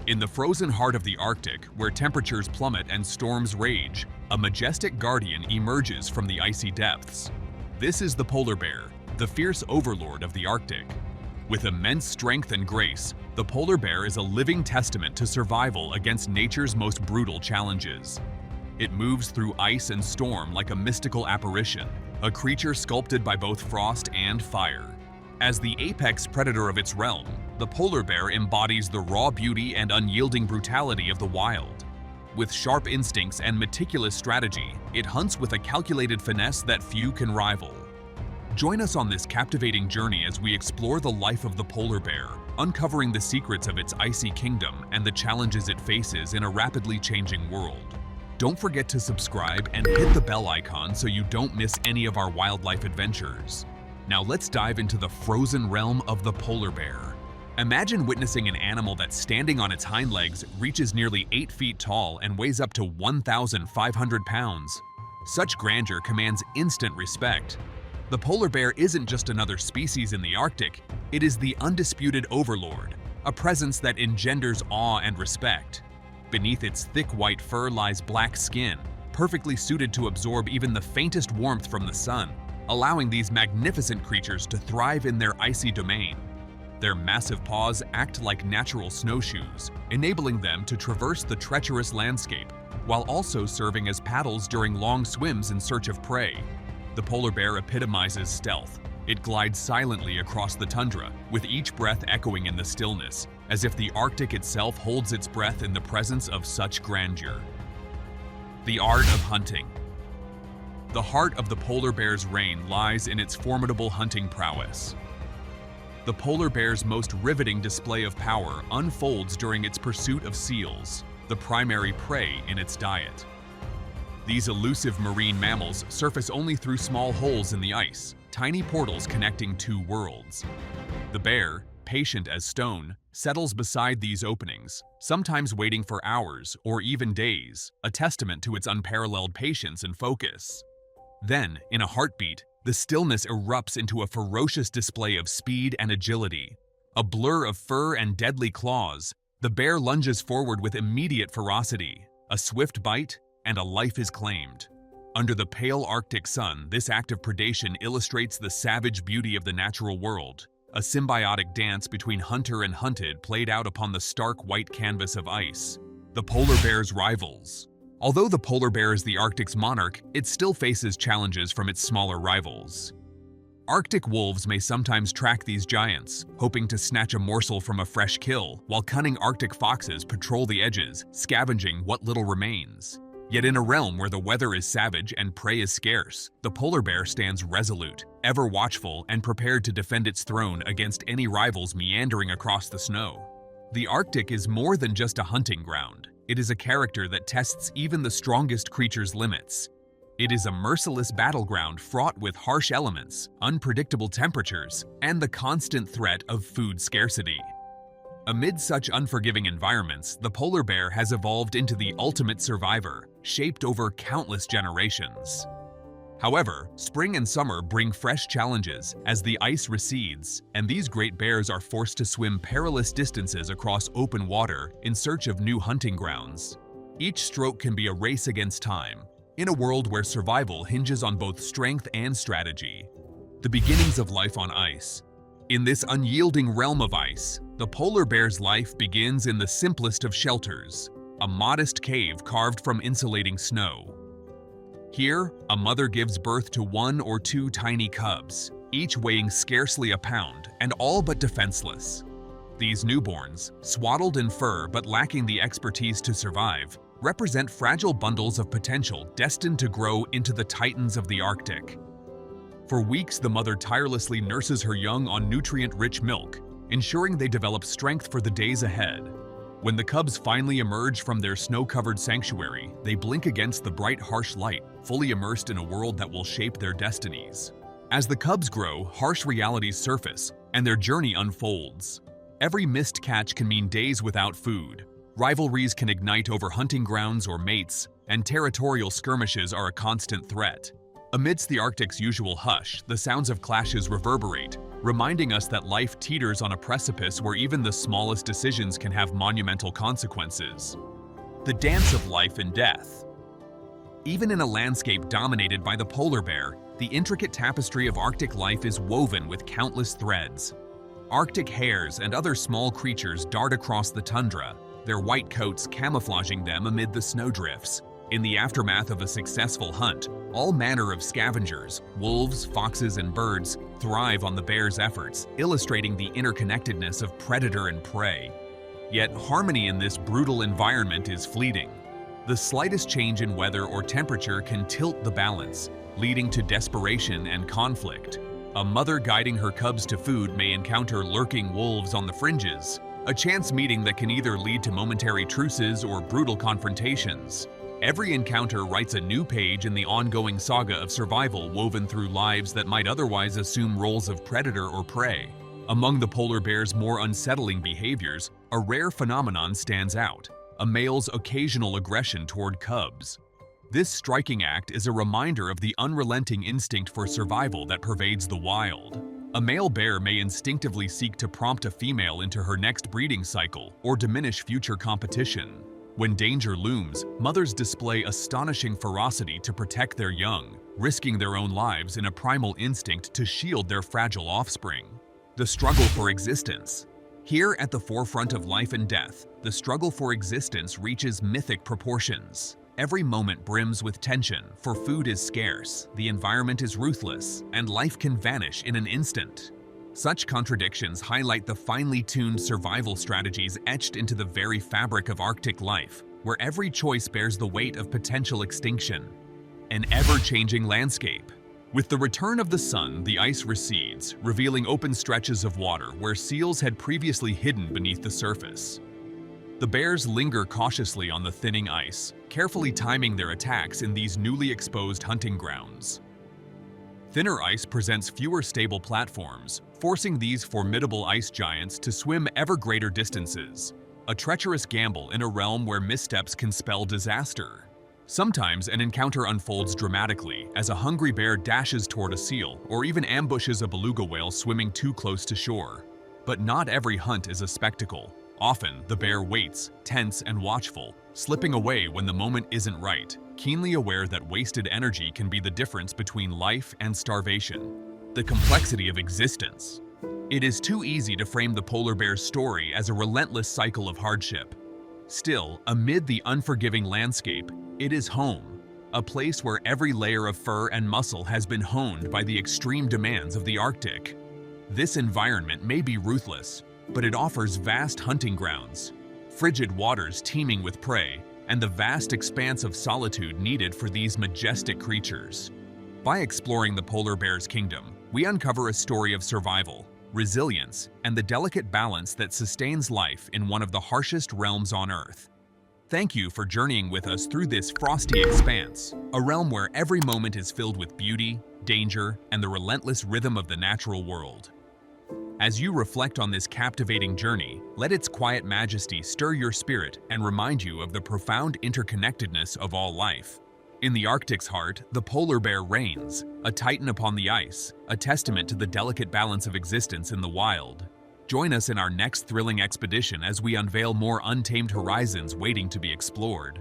In the frozen heart of the Arctic, where temperatures plummet and storms rage, a majestic guardian emerges from the icy depths. This is the polar bear, the fierce overlord of the Arctic. With immense strength and grace, the polar bear is a living testament to survival against nature's most brutal challenges. It moves through ice and storm like a mystical apparition, a creature sculpted by both frost and fire. As the apex predator of its realm, the polar bear embodies the raw beauty and unyielding brutality of the wild. With sharp instincts and meticulous strategy, it hunts with a calculated finesse that few can rival. Join us on this captivating journey as we explore the life of the polar bear, uncovering the secrets of its icy kingdom and the challenges it faces in a rapidly changing world. Don't forget to subscribe and hit the bell icon so you don't miss any of our wildlife adventures. Now let's dive into the frozen realm of the polar bear. Imagine witnessing an animal that, standing on its hind legs, reaches nearly 8 feet tall and weighs up to 1,500 pounds. Such grandeur commands instant respect. The polar bear isn't just another species in the Arctic, it is the undisputed overlord, a presence that engenders awe and respect. Beneath its thick white fur lies black skin, perfectly suited to absorb even the faintest warmth from the sun, allowing these magnificent creatures to thrive in their icy domain. Their massive paws act like natural snowshoes, enabling them to traverse the treacherous landscape, while also serving as paddles during long swims in search of prey. The polar bear epitomizes stealth. It glides silently across the tundra, with each breath echoing in the stillness, as if the Arctic itself holds its breath in the presence of such grandeur. The art of hunting. The heart of the polar bear's reign lies in its formidable hunting prowess. The polar bear's most riveting display of power unfolds during its pursuit of seals, the primary prey in its diet. These elusive marine mammals surface only through small holes in the ice, tiny portals connecting two worlds. The bear, patient as stone, settles beside these openings, sometimes waiting for hours or even days, a testament to its unparalleled patience and focus. Then, in a heartbeat, the stillness erupts into a ferocious display of speed and agility. A blur of fur and deadly claws, the bear lunges forward with immediate ferocity. A swift bite, and a life is claimed. Under the pale Arctic sun, this act of predation illustrates the savage beauty of the natural world, a symbiotic dance between hunter and hunted played out upon the stark white canvas of ice. The polar bear's rivals. Although the polar bear is the Arctic's monarch, it still faces challenges from its smaller rivals. Arctic wolves may sometimes track these giants, hoping to snatch a morsel from a fresh kill, while cunning Arctic foxes patrol the edges, scavenging what little remains. Yet in a realm where the weather is savage and prey is scarce, the polar bear stands resolute, ever watchful and prepared to defend its throne against any rivals meandering across the snow. The Arctic is more than just a hunting ground. It is a character that tests even the strongest creature's limits. It is a merciless battleground fraught with harsh elements, unpredictable temperatures, and the constant threat of food scarcity. Amid such unforgiving environments, the polar bear has evolved into the ultimate survivor, shaped over countless generations. However, spring and summer bring fresh challenges as the ice recedes, and these great bears are forced to swim perilous distances across open water in search of new hunting grounds. Each stroke can be a race against time, in a world where survival hinges on both strength and strategy. The beginnings of life on ice. In this unyielding realm of ice, the polar bear's life begins in the simplest of shelters, a modest cave carved from insulating snow. Here, a mother gives birth to 1 or 2 tiny cubs, each weighing scarcely a pound and all but defenseless. These newborns, swaddled in fur but lacking the expertise to survive, represent fragile bundles of potential destined to grow into the titans of the Arctic. For weeks, the mother tirelessly nurses her young on nutrient-rich milk, ensuring they develop strength for the days ahead. When the cubs finally emerge from their snow-covered sanctuary, they blink against the bright, harsh light, fully immersed in a world that will shape their destinies. As the cubs grow, harsh realities surface, and their journey unfolds. Every missed catch can mean days without food. Rivalries can ignite over hunting grounds or mates, and territorial skirmishes are a constant threat. Amidst the Arctic's usual hush, the sounds of clashes reverberate, reminding us that life teeters on a precipice where even the smallest decisions can have monumental consequences. The dance of life and death. Even in a landscape dominated by the polar bear, the intricate tapestry of Arctic life is woven with countless threads. Arctic hares and other small creatures dart across the tundra, their white coats camouflaging them amid the snowdrifts. In the aftermath of a successful hunt, all manner of scavengers, wolves, foxes, and birds, thrive on the bear's efforts, illustrating the interconnectedness of predator and prey. Yet harmony in this brutal environment is fleeting. The slightest change in weather or temperature can tilt the balance, leading to desperation and conflict. A mother guiding her cubs to food may encounter lurking wolves on the fringes, a chance meeting that can either lead to momentary truces or brutal confrontations. Every encounter writes a new page in the ongoing saga of survival woven through lives that might otherwise assume roles of predator or prey. Among the polar bear's more unsettling behaviors, a rare phenomenon stands out: a male's occasional aggression toward cubs. This striking act is a reminder of the unrelenting instinct for survival that pervades the wild. A male bear may instinctively seek to prompt a female into her next breeding cycle or diminish future competition. When danger looms, mothers display astonishing ferocity to protect their young, risking their own lives in a primal instinct to shield their fragile offspring. The struggle for existence. Here at the forefront of life and death, the struggle for existence reaches mythic proportions. Every moment brims with tension, for food is scarce, the environment is ruthless, and life can vanish in an instant. Such contradictions highlight the finely tuned survival strategies etched into the very fabric of Arctic life, where every choice bears the weight of potential extinction. An ever-changing landscape. With the return of the sun, the ice recedes, revealing open stretches of water where seals had previously hidden beneath the surface. The bears linger cautiously on the thinning ice, carefully timing their attacks in these newly exposed hunting grounds. Thinner ice presents fewer stable platforms, forcing these formidable ice giants to swim ever greater distances, a treacherous gamble in a realm where missteps can spell disaster. Sometimes an encounter unfolds dramatically as a hungry bear dashes toward a seal or even ambushes a beluga whale swimming too close to shore. But not every hunt is a spectacle. Often, the bear waits, tense and watchful, slipping away when the moment isn't right, keenly aware that wasted energy can be the difference between life and starvation. The complexity of existence. It is too easy to frame the polar bear's story as a relentless cycle of hardship. Still, amid the unforgiving landscape, it is home, a place where every layer of fur and muscle has been honed by the extreme demands of the Arctic. This environment may be ruthless, but it offers vast hunting grounds, frigid waters teeming with prey, and the vast expanse of solitude needed for these majestic creatures. By exploring the polar bear's kingdom, we uncover a story of survival, resilience, and the delicate balance that sustains life in one of the harshest realms on Earth. Thank you for journeying with us through this frosty expanse, a realm where every moment is filled with beauty, danger, and the relentless rhythm of the natural world. As you reflect on this captivating journey, let its quiet majesty stir your spirit and remind you of the profound interconnectedness of all life. In the Arctic's heart, the polar bear reigns, a titan upon the ice, a testament to the delicate balance of existence in the wild. Join us in our next thrilling expedition as we unveil more untamed horizons waiting to be explored.